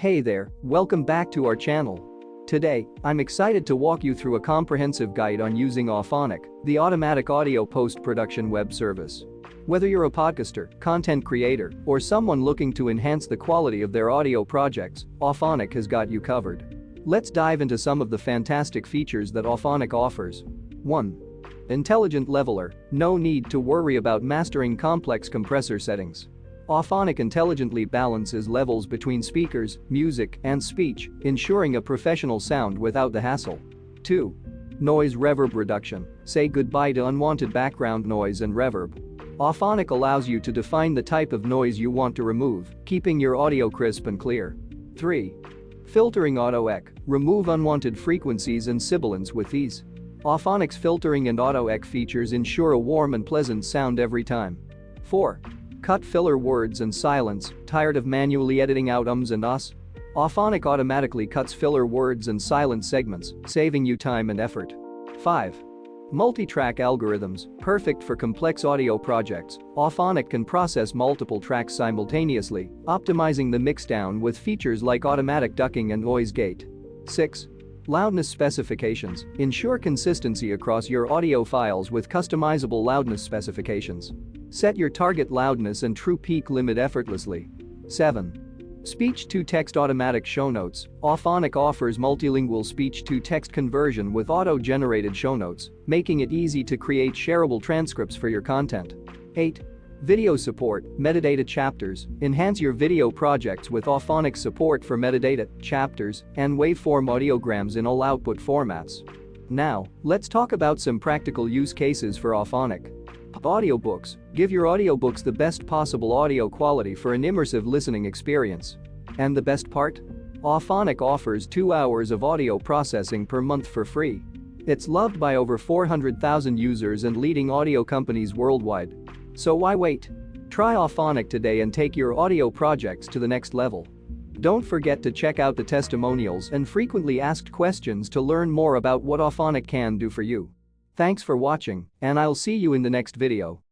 Hey there, welcome back to our channel. Today, I'm excited to walk you through a comprehensive guide on using Auphonic, the automatic audio post-production web service. Whether you're a podcaster, content creator, or someone looking to enhance the quality of their audio projects, Auphonic has got you covered. Let's dive into some of the fantastic features that Auphonic offers. 1. Intelligent leveler, no need to worry about mastering complex compressor settings. Auphonic intelligently balances levels between speakers, music, and speech, ensuring a professional sound without the hassle. 2. Noise reverb reduction, say goodbye to unwanted background noise and reverb. Auphonic allows you to define the type of noise you want to remove, keeping your audio crisp and clear. 3. Filtering auto-ec, remove unwanted frequencies and sibilance with ease. Auphonic's filtering and auto-ec features ensure a warm and pleasant sound every time. 4. Cut filler words and silence, tired of manually editing out ums and ahs? Auphonic automatically cuts filler words and silent segments, saving you time and effort. 5. Multi-track algorithms, perfect for complex audio projects. Auphonic can process multiple tracks simultaneously, optimizing the mixdown with features like automatic ducking and noise gate. 6. Loudness specifications, ensure consistency across your audio files with customizable loudness specifications. Set your target loudness and true peak limit effortlessly. 7. Speech-to-text automatic show notes. Auphonic offers multilingual speech-to-text conversion with auto-generated show notes, making it easy to create shareable transcripts for your content. 8. Video support, metadata chapters. Enhance your video projects with Auphonic support for metadata, chapters, and waveform audiograms in all output formats. Now, let's talk about some practical use cases for Auphonic. Audiobooks, give your audiobooks the best possible audio quality for an immersive listening experience. And the best part? Auphonic offers 2 hours of audio processing per month for free. It's loved by over 400,000 users and leading audio companies worldwide. So why wait? Try Auphonic today and take your audio projects to the next level. Don't forget to check out the testimonials and frequently asked questions to learn more about what Auphonic can do for you. Thanks for watching, and I'll see you in the next video.